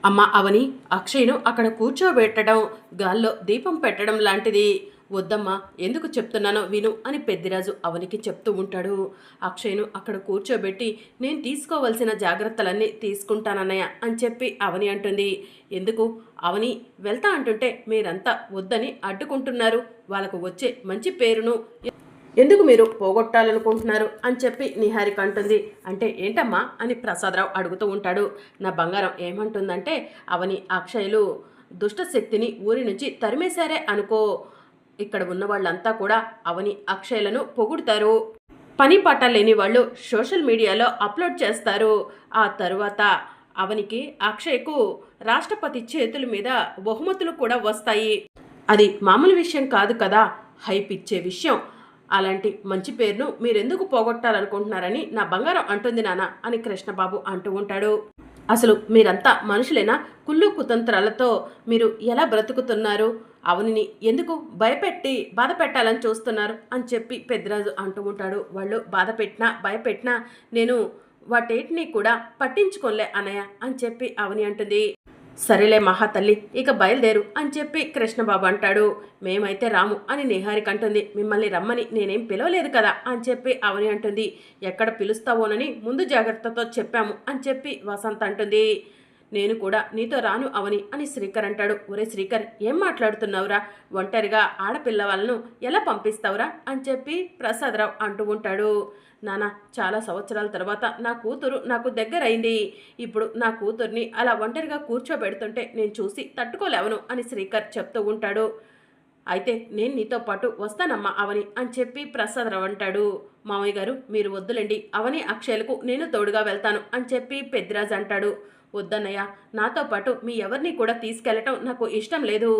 అమ్మ అవని అక్షయ్‌ను అక్కడ కూర్చోబెట్టడం, గాల్లో దీపం పెట్టడం లాంటిది వద్దమ్మా! ఎందుకు చెప్తున్నానో విను అని పెద్దిరాజు అవనికి చెప్తూ ఉంటాడు. అక్షయ్‌ను అక్కడ కూర్చోబెట్టి నేను తీసుకోవాల్సిన జాగ్రత్తలన్నీ తీసుకుంటానన్నయ్య అని చెప్పి అవని అంటుంది. ఎందుకు? అవని వెళ్తా అంటుంటే మీరంతా వద్దని అడ్డుకుంటున్నారు. వాళ్ళకు వచ్చే మంచి పేరును ఎందుకు మీరు పోగొట్టాలనుకుంటున్నారు అని చెప్పి నిహారిక అంటుంది. అంటే ఏంటమ్మా అని ప్రసాదరావు అడుగుతూ ఉంటాడు. నా బంగారం ఏమంటుందంటే అవని అక్షయ్లు దుష్టశక్తిని ఊరి నుంచి తరిమేశారే అనుకో. ఇక్కడ ఉన్న వాళ్ళంతా కూడా అవని అక్షయ్లను పొగుడుతారు. పని పాట లేని వాళ్ళు సోషల్ మీడియాలో అప్లోడ్ చేస్తారు. ఆ తరువాత అవనికి అక్షయ్కు రాష్ట్రపతి చేతుల మీద బహుమతులు కూడా వస్తాయి. అది మామూలు విషయం కాదు కదా, హైప్ ఇచ్చే విషయం. అలాంటి మంచి పేరును మీరెందుకు పోగొట్టాలనుకుంటున్నారని నా బంగారం అంటుంది నాన్న అని కృష్ణబాబు అంటూ ఉంటాడు. అసలు మీరంతా మనుషులేనా? కుళ్ళు కుతంత్రాలతో మీరు ఎలా బ్రతుకుతున్నారు? అవనిని ఎందుకు బాధ పెట్టాలని చూస్తున్నారు అని చెప్పి పెద్దరాజు అంటూ ఉంటాడు. వాళ్ళు బాధ పెట్టినా భయపెట్టినా నేను వాటేటిని కూడా పట్టించుకోలే అన్నయ్య అని చెప్పి అవని అంటుంది. సరేలే మహాతల్లి, ఇక బయలుదేరు అని చెప్పి కృష్ణబాబు అంటాడు. మేమైతే రాము అని నిహారిక అంటుంది. మిమ్మల్ని రమ్మని నేనేం పిలవలేదు కదా అని చెప్పి అవని అంటుంది. ఎక్కడ పిలుస్తావోనని ముందు జాగ్రత్తతో చెప్పాము అని చెప్పి వసంత్ అంటుంది. నేను కూడా నీతో రాను అవని అని శ్రీకర్ అంటాడు. ఒరే శ్రీకర్, ఏం మాట్లాడుతున్నావురా? ఒంటరిగా ఆడపిల్ల వాళ్ళను ఎలా పంపిస్తావురా అని చెప్పి ప్రసాదరావు అంటూ ఉంటాడు. నాన్న, చాలా సంవత్సరాల తర్వాత నా కూతురు నాకు దగ్గరైంది. ఇప్పుడు నా కూతుర్ని అలా ఒంటరిగా కూర్చోబెడుతుంటే నేను చూసి తట్టుకోలేవను అని శ్రీకర్ చెప్తూ ఉంటాడు. అయితే నేను నీతో పాటు వస్తానమ్మా అవని అని చెప్పి ప్రసాదరావు అంటాడు. మామయ్య గారు, మీరు వద్దులేండి, అవని అక్షయ్లకు నేను తోడుగా వెళ్తాను అని చెప్పి పెద్దిరాజు అంటాడు. వద్దన్నయ్య, నాతో పాటు మీ ఎవరిని కూడా తీసుకెళ్లటం నాకు ఇష్టం లేదు.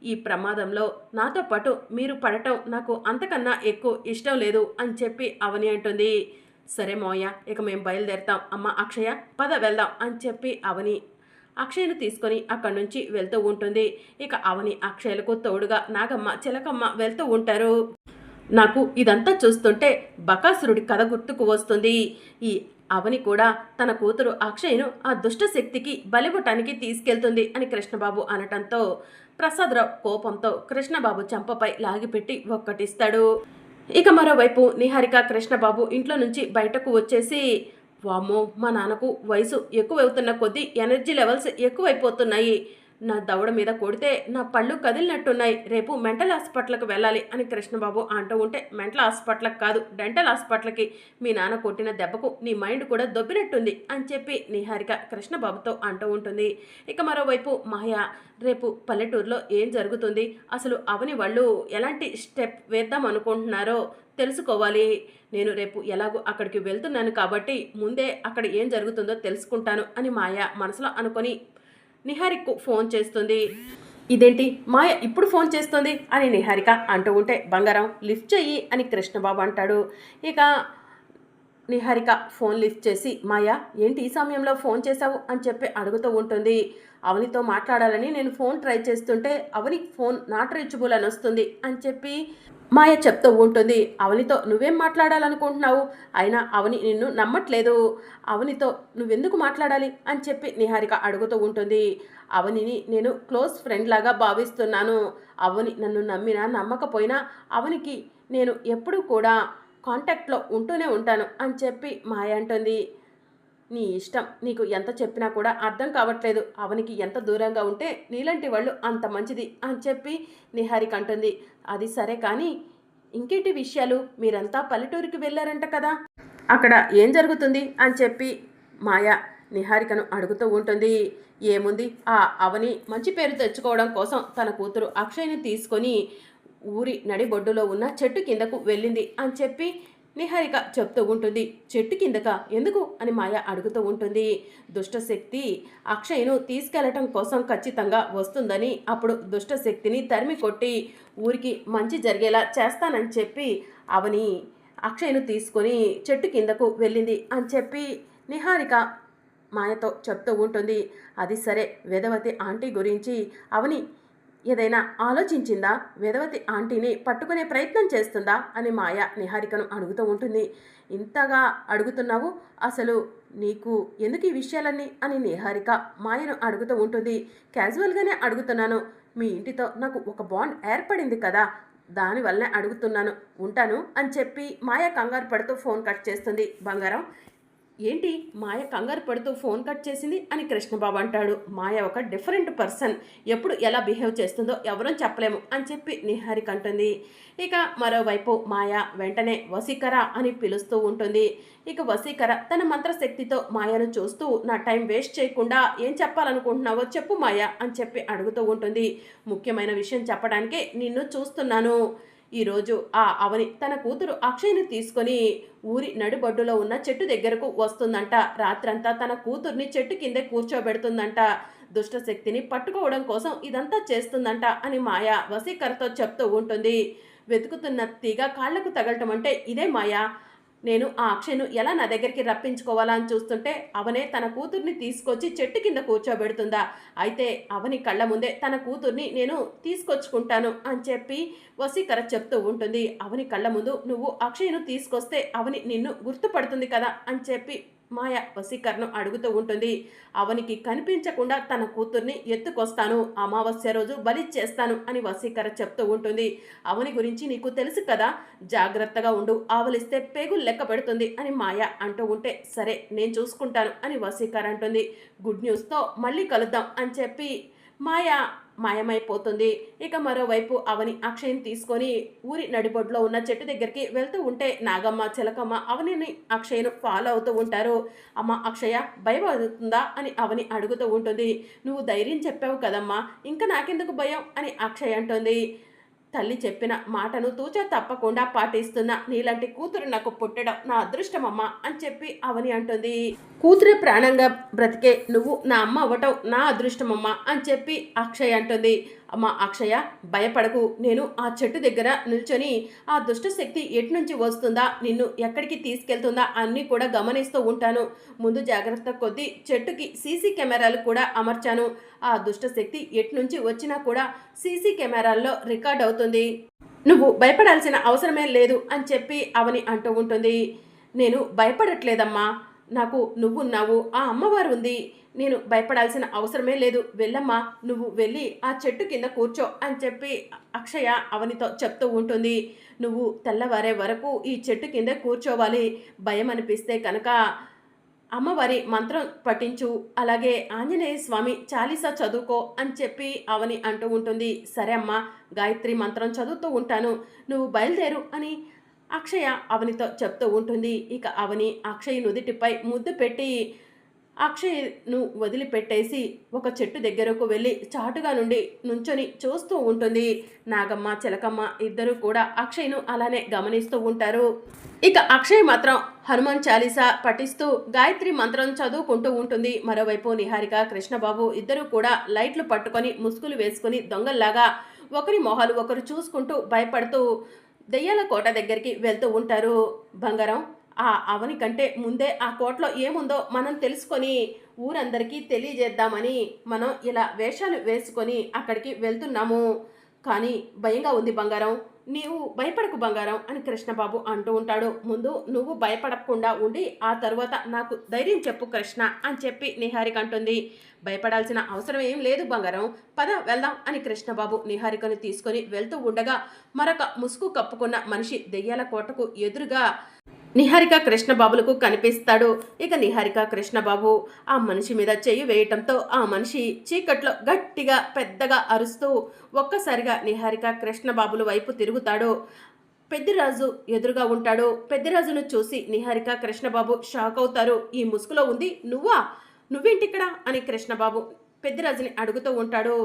ఈ ప్రమాదంలో నాతో పాటు మీరు పడటం నాకు అంతకన్నా ఎక్కువ ఇష్టం లేదు అని చెప్పి అవని అంటుంది. సరే మావయ్య, ఇక మేము బయలుదేరుతాం. అమ్మ అక్షయ, పద వెళ్దాం అని చెప్పి అవని అక్షయ్ను తీసుకొని అక్కడి నుంచి వెళ్తూ ఉంటుంది. ఇక అవని అక్షయ్లకు తోడుగా నాగమ్మ చిలకమ్మ వెళ్తూ ఉంటారు. నాకు ఇదంతా చూస్తుంటే బకాసురుడి కథ గుర్తుకు వస్తుంది. ఈ అవని కూడా తన కూతురు అక్షయ్ను ఆ దుష్ట శక్తికి బలివ్వటానికి తీసుకెళ్తుంది అని కృష్ణబాబు అనటంతో ప్రసాదరావు కోపంతో కృష్ణబాబు చెంపపై లాగిపెట్టి ఒక్కటిస్తాడు. ఇక మరోవైపు నిహారిక కృష్ణబాబు ఇంట్లో నుంచి బయటకు వచ్చేసి, వామ్మో, మా నాన్నకు వయసు ఎక్కువవుతున్న కొద్దీ ఎనర్జీ లెవెల్స్ ఎక్కువైపోతున్నాయి. నా దవడ మీద కొడితే నా పళ్ళు కదిలినట్టున్నాయి. రేపు మెంటల్ హాస్పిటల్కి వెళ్ళాలి అని కృష్ణబాబు అంటూ ఉంటే, మెంటల్ హాస్పిటల్కి కాదు, డెంటల్ హాస్పిటల్కి. మీ నాన్న కొట్టిన దెబ్బకు నీ మైండ్ కూడా దొబ్బినట్టుంది అని చెప్పి నిహారిక కృష్ణబాబుతో అంటూ ఉంటుంది. ఇక మరోవైపు మాయ, రేపు పల్లెటూరులో ఏం జరుగుతుంది, అసలు అవని వాళ్ళు ఎలాంటి స్టెప్ వేద్దాం అనుకుంటున్నారో తెలుసుకోవాలి. నేను రేపు ఎలాగో అక్కడికి వెళ్తున్నాను కాబట్టి ముందే అక్కడ ఏం జరుగుతుందో తెలుసుకుంటాను అని మాయ మనసులో అనుకొని నిహారికకు ఫోన్ చేస్తుంది. ఇదేంటి మాయ ఇప్పుడు ఫోన్ చేస్తుంది అని నిహారిక అంటూ ఉంటే, బంగారం లిఫ్ట్ చెయ్యి అని కృష్ణబాబు అంటాడు. ఇక నిహారిక ఫోన్ లిఫ్ట్ చేసి, మాయా, ఏంటి ఈ సమయంలో ఫోన్ చేశావు అని చెప్పి అడుగుతూ ఉంటుంది. అవనితో మాట్లాడాలని నేను ఫోన్ ట్రై చేస్తుంటే అవని ఫోన్ నాట్ రీచబుల్ అని వస్తుంది అని చెప్పి మాయ చెప్తూ ఉంటుంది. అవనితో నువ్వేం మాట్లాడాలనుకుంటున్నావు? అయినా అవని నిన్ను నమ్మట్లేదు. అవనితో నువ్వెందుకు మాట్లాడాలి అని చెప్పి నిహారిక అడుగుతూ ఉంటుంది. అవనిని నేను క్లోజ్ ఫ్రెండ్ లాగా భావిస్తున్నాను. అవని నన్ను నమ్మినా నమ్మకపోయినా అవనికి నేను ఎప్పుడూ కూడా కాంటాక్ట్లో ఉంటూనే ఉంటాను అని చెప్పి మాయ అంటుంది. నీ ఇష్టం, నీకు ఎంత చెప్పినా కూడా అర్థం కావట్లేదు. అవనికి ఎంత దూరంగా ఉంటే నీలాంటి వాళ్ళు అంత మంచిది అని చెప్పి నిహారిక అంటుంది. అది సరే కానీ ఇంకేంటి విషయాలు? మీరంతా పల్లెటూరికి వెళ్ళారంట కదా, అక్కడ ఏం జరుగుతుంది అని చెప్పి మాయ నిహారికను అడుగుతూ ఉంటుంది. ఏముంది, ఆ అవని మంచి పేరు తెచ్చుకోవడం కోసం తన కూతురు అక్షయ్ని తీసుకొని ఊరి నడిబొడ్డులో ఉన్న చెట్టు కిందకు వెళ్ళింది అని చెప్పి నిహారిక చెప్తూ ఉంటుంది. చెట్టు కిందక ఎందుకు అని మాయ అడుగుతూ ఉంటుంది. దుష్టశక్తి అక్షయ్ను తీసుకెళ్లటం కోసం ఖచ్చితంగా వస్తుందని, అప్పుడు దుష్టశక్తిని తరిమి కొట్టి ఊరికి మంచి జరిగేలా చేస్తానని చెప్పి అవని అక్షయ్ను తీసుకొని చెట్టు కిందకు వెళ్ళింది అని చెప్పి నిహారిక మాయతో చెప్తూ ఉంటుంది. అది సరే, వేదవతి ఆంటీ గురించి అవని ఏదైనా ఆలోచించిందా? వేదవతి ఆంటీని పట్టుకునే ప్రయత్నం చేస్తుందా అని మాయ నిహారికను అడుగుతూ ఉంటుంది. ఇంతగా అడుగుతున్నావు, అసలు నీకు ఎందుకు ఈ విషయాలన్నీ అని నిహారిక మాయను అడుగుతూ ఉంటుంది. క్యాజువల్గానే అడుగుతున్నాను. మీ ఇంటితో నాకు ఒక బాండ్ ఏర్పడింది కదా, దానివల్లనే అడుగుతున్నాను. ఉంటాను అని చెప్పి మాయ కంగారు పడుతూ ఫోన్ కట్ చేస్తుంది. బంగారం, ఏంటి మాయ కంగారు పడుతూ ఫోన్ కట్ చేసింది అని కృష్ణబాబు అంటాడు. మాయ ఒక డిఫరెంట్ పర్సన్, ఎప్పుడు ఎలా బిహేవ్ చేస్తుందో ఎవరూ చెప్పలేము అని చెప్పి నిహారిక అంటుంది. ఇక మరోవైపు మాయ వెంటనే వసీకర అని పిలుస్తూ ఉంటుంది. ఇక వసీకర తన మంత్రశక్తితో మాయను చూస్తూ, నా టైం వేస్ట్ చేయకుండా ఏం చెప్పాలనుకుంటున్నావో చెప్పు మాయ అని చెప్పి అడుగుతూ ఉంటుంది. ముఖ్యమైన విషయం చెప్పడానికే నిన్ను చూస్తున్నాను. ఈరోజు ఆ అవని తన కూతురు అక్షయ్ని తీసుకొని ఊరి నడిబొడ్డులో ఉన్న చెట్టు దగ్గరకు వస్తుందంట. రాత్రంతా తన కూతుర్ని చెట్టు కిందే కూర్చోబెడుతుందంట. దుష్టశక్తిని పట్టుకోవడం కోసం ఇదంతా చేస్తుందంట అని మాయ వసీకరతో చెప్తూ ఉంటుంది. వెతుకుతున్న తీగ కాళ్లకు తగలటం అంటే ఇదే మాయ. నేను ఆ అక్షయ్ను ఎలా నా దగ్గరికి రప్పించుకోవాలా అని చూస్తుంటే అవనే తన కూతుర్ని తీసుకొచ్చి చెట్టు కింద కూర్చోబెడుతుందా? అయితే అవని కళ్ళ ముందే తన కూతుర్ని నేను తీసుకొచ్చుకుంటాను అని చెప్పి వసీకర చెప్తూ ఉంటుంది. అవని కళ్ళ ముందు నువ్వు అక్షయ్ను తీసుకొస్తే అవని నిన్ను గుర్తుపడుతుంది కదా అని చెప్పి మాయ వసీకరను అడుగుతూ ఉంటుంది. అవనికి కనిపించకుండా తన కూతుర్ని ఎత్తుకొస్తాను, అమావాస్య రోజు బలి చేస్తాను అని వసీకర చెప్తూ ఉంటుంది. అవని గురించి నీకు తెలుసు కదా, జాగ్రత్తగా ఉండు, ఆవలిస్తే పేగులు లెక్క పెడుతుంది అని మాయ అంటూ ఉంటే, సరే నేను చూసుకుంటాను అని వసీకర అంటుంది. గుడ్ న్యూస్తో మళ్ళీ కలుద్దాం అని చెప్పి మాయ మాయమైపోతుంది. ఇక మరోవైపు అవని అక్షయ్ని తీసుకొని ఊరి నడిబొడ్లో ఉన్న చెట్టు దగ్గరికి వెళ్తూ ఉంటే నాగమ్మ చిలకమ్మ అవనిని అక్షయ్ను ఫాలో అవుతూ ఉంటారు. అమ్మ అక్షయ భయపడుతుందా అని అవని అడుగుతూ ఉంటుంది. నువ్వు ధైర్యం చెప్పావు కదమ్మా, ఇంకా నాకెందుకు భయం అని అక్షయ్ అంటుంది. తల్లి చెప్పిన మాటను తూచా తప్పకుండా పాటిస్తున్నా, నీలాంటి కూతురు నాకు పుట్టడం నా అదృష్టమమ్మా అని చెప్పి అవని అంటుంది. కూతురే ప్రాణంగా బ్రతికే నువ్వు నా అమ్మ అవ్వటం నా అదృష్టమమ్మా అని చెప్పి అక్షయ్ అంటుంది. అమ్మ అక్షయ భయపడకు, నేను ఆ చెట్టు దగ్గర నిల్చొని ఆ దుష్టశక్తి ఎటు నుంచి వస్తుందా, నిన్ను ఎక్కడికి తీసుకెళ్తుందా అన్నీ కూడా గమనిస్తూ ఉంటాను. ముందు జాగ్రత్త కొద్దీ చెట్టుకి సీసీ కెమెరాలు కూడా అమర్చాను. ఆ దుష్టశక్తి ఎటు నుంచి వచ్చినా కూడా సీసీ కెమెరాల్లో రికార్డ్ అవుతుంది. నువ్వు భయపడాల్సిన అవసరమే లేదు అని చెప్పి అవని అంటూ ఉంటుంది. నేను భయపడట్లేదమ్మా, నాకు నువ్వున్నావు, ఆ అమ్మవారు ఉంది, నేను భయపడాల్సిన అవసరమే లేదు, వెళ్ళమ్మా, నువ్వు వెళ్ళి ఆ చెట్టు కింద కూర్చో అని చెప్పి అక్షయ అవనితో చెప్తూ ఉంటుంది. నువ్వు తెల్లవారే వరకు ఈ చెట్టు కింద కూర్చోవాలి, భయం అనిపిస్తే కనుక అమ్మవారి మంత్రం పఠించు, అలాగే ఆంజనేయ స్వామి చాలీసా చదువుకో అని చెప్పి అవని అంటూ ఉంటుంది. సరే అమ్మా, గాయత్రి మంత్రం చదువుతూ ఉంటాను, నువ్వు బయలుదేరు అని అక్షయ అవనితో చెప్తూ ఉంటుంది. ఇక అవని అక్షయ్ నుదిటిపై ముద్దు పెట్టి అక్షయ్ను వదిలిపెట్టేసి ఒక చెట్టు దగ్గరకు వెళ్ళి చాటుగా నుండి నుంచొని చూస్తూ ఉంటుంది. నాగమ్మ చిలకమ్మ ఇద్దరు కూడా అక్షయ్ను అలానే గమనిస్తూ ఉంటారు. ఇక అక్షయ్ మాత్రం హనుమాన్ చాలీసా పఠిస్తూ గాయత్రి మంత్రం చదువుకుంటూ ఉంటుంది. మరోవైపు నిహారిక కృష్ణబాబు ఇద్దరు కూడా లైట్లు పట్టుకొని ముసుగులు వేసుకుని దొంగల్లాగా ఒకరి మొహాలు ఒకరు చూసుకుంటూ భయపడుతూ దెయ్యాల కోట దగ్గరికి వెళ్తూ ఉంటారు. బంగారం, ఆ అవని కంటే ముందే ఆ కోటలో ఏముందో మనం తెలుసుకొని ఊరందరికీ తెలియజేద్దామని మనం ఇలా వేషాలు వేసుకొని అక్కడికి వెళ్తున్నాము. కానీ భయంగా ఉంది బంగారం, నీవు భయపడకు బంగారం అని కృష్ణబాబు అంటూ ఉంటాడు. ముందు నువ్వు భయపడకుండా ఉండి ఆ తర్వాత నాకు ధైర్యం చెప్పు కృష్ణ అని చెప్పి నిహారిక అంటుంది. భయపడాల్సిన అవసరం ఏం లేదు బంగారం, పద వెళ్దాం అని కృష్ణబాబు నిహారికను తీసుకొని వెళ్తూ ఉండగా మరొక ముసుగు కప్పుకున్న మనిషి దెయ్యాల కోటకు ఎదురుగా నిహారిక కృష్ణబాబులకు కనిపిస్తాడు. ఇక నిహారిక కృష్ణబాబు ఆ మనిషి మీద చెయ్యి వేయటంతో ఆ మనిషి చీకట్లో గట్టిగా పెద్దగా అరుస్తూ ఒక్కసారిగా నిహారిక కృష్ణబాబుల వైపు తిరుగుతాడు. పెద్దిరాజు ఎదురుగా ఉంటాడు. పెద్దిరాజును చూసి నిహారిక కృష్ణబాబు షాక్ అవుతారు. ఈ ముసుగులో ఉంది నువ్వా, నువ్వేంటిక్కడ అని కృష్ణబాబు పెద్దిరాజుని అడుగుతూ ఉంటాడు.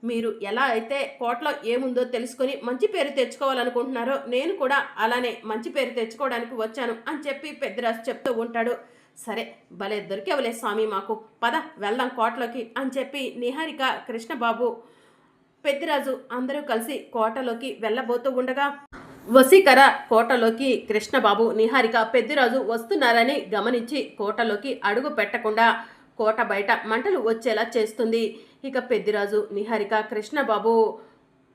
మీరు ఎలా అయితే కోటలో ఏముందో తెలుసుకొని మంచి పేరు తెచ్చుకోవాలనుకుంటున్నారో నేను కూడా అలానే మంచి పేరు తెచ్చుకోవడానికి వచ్చాను అని చెప్పి పెద్దిరాజు చెప్తూ ఉంటాడు. సరే భలే దొరికేవలే స్వామి మాకు, పద వెళ్దాం కోటలోకి అని చెప్పి నిహారిక కృష్ణబాబు పెద్దిరాజు అందరూ కలిసి కోటలోకి వెళ్ళబోతూ ఉండగా వసీకర కోటలోకి కృష్ణబాబు నిహారిక పెద్దిరాజు వస్తున్నారని గమనించి కోటలోకి అడుగు పెట్టకుండా కోట బయట మంటలు వచ్చేలా చేస్తుంది. ఇక పెద్దిరాజు నిహారిక కృష్ణబాబు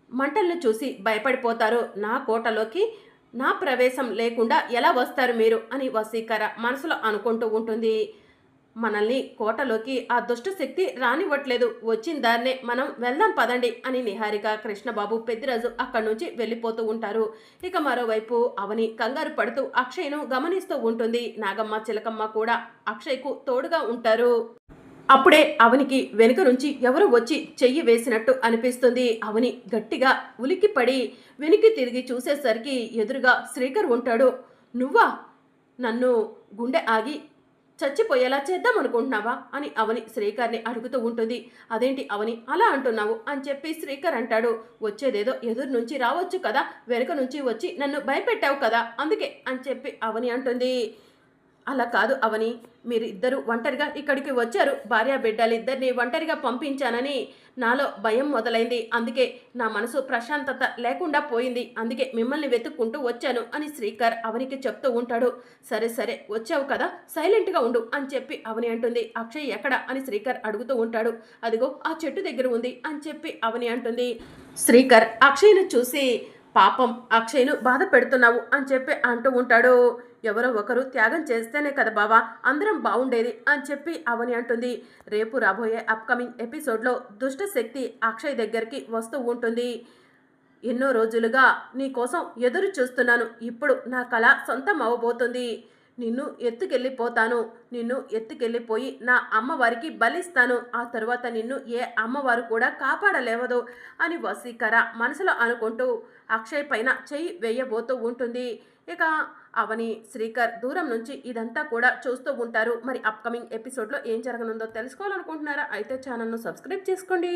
మంటలను చూసి భయపడిపోతారు. నా కోటలోకి నా ప్రవేశం లేకుండా ఎలా వస్తారు మీరు అని వసీకర మనసులో అనుకుంటూ ఉంటుంది. మనల్ని కోటలోకి ఆ దుష్ట శక్తి రానివ్వట్లేదు, వచ్చిన దారినే మనం వెళ్దాం పదండి అని నిహారిక, కృష్ణబాబు, పెద్దిరాజు అక్కడి నుంచి వెళ్ళిపోతూ ఉంటారు. ఇక మరోవైపు అవని కంగారు పడుతూ అక్షయ్ను గమనిస్తూ ఉంటుంది. నాగమ్మ, చిలకమ్మ కూడా అక్షయ్కు తోడుగా ఉంటారు. అప్పుడే అవనికి వెనుక నుంచి ఎవరో వచ్చి చెయ్యి వేసినట్టు అనిపిస్తుంది. అవని గట్టిగా ఉలిక్కిపడి వెనక్కి తిరిగి చూసేసరికి ఎదురుగా శ్రీకర్ ఉంటాడు. నువ్వా? నన్ను గుండె ఆగి చచ్చిపోయేలా చేద్దాం అనుకుంటున్నావా అని అవని శ్రీకర్ని అడుగుతూ ఉంటుంది. అదేంటి అవని అలా అంటున్నావు అని చెప్పి శ్రీకర్ అంటాడు. వచ్చేదేదో ఎదురు నుంచి రావచ్చు కదా, వెనుక నుంచి వచ్చి నన్ను భయపెట్టావు కదా అందుకే అని చెప్పి అవని అంటుంది. అలా కాదు అవని, మీరు ఇద్దరు ఒంటరిగా ఇక్కడికి వచ్చారు, భార్య బిడ్డలిద్దరిని ఒంటరిగా పంపించానని నాలో భయం మొదలైంది. అందుకే నా మనసు ప్రశాంతత లేకుండా పోయింది. అందుకే మిమ్మల్ని వెతుక్కుంటూ వచ్చాను అని శ్రీకర్ అవనికి చెప్తూ ఉంటాడు. సరే సరే వచ్చావు కదా, సైలెంట్గా ఉండు అని చెప్పి అవని అంటుంది. అక్షయ్ ఎక్కడ అని శ్రీకర్ అడుగుతూ ఉంటాడు. అదిగో ఆ చెట్టు దగ్గర ఉంది అని చెప్పి అవని అంటుంది. శ్రీకర్ అక్షయ్ను చూసి పాపం అక్షయ్ను బాధ పెడుతున్నావు అని చెప్పి అంటూ ఉంటాడు. ఎవరో ఒకరు త్యాగం చేస్తేనే కదా బావా అందరం బాగుండేది అని చెప్పి అవని అంటుంది. రేపు రాబోయే అప్కమింగ్ ఎపిసోడ్లో దుష్ట శక్తి అక్షయ్ దగ్గరికి వస్తూ ఉంటుంది. ఎన్నో రోజులుగా నీ కోసం ఎదురు చూస్తున్నాను, ఇప్పుడు నా కళ సొంతం అవ్వబోతుంది. నిన్ను ఎత్తుకెళ్ళిపోతాను, నిన్ను ఎత్తుకెళ్ళిపోయి నా అమ్మవారికి బలిస్తాను. ఆ తరువాత నిన్ను ఏ అమ్మవారు కూడా కాపాడలేవదు అని వసీకర మనసులో అనుకుంటూ అక్షయ్ పైన చెయ్యి వేయబోతూ ఉంటుంది. ఇక అవని, శ్రీకర్ దూరం నుంచి ఇదంతా కూడా చూస్తూ ఉంటారు. మరి అప్కమింగ్ ఎపిసోడ్లో ఏం జరగనుందో తెలుసుకోవాలనుకుంటున్నారా? అయితే ఛానల్ను సబ్స్క్రైబ్ చేసుకోండి.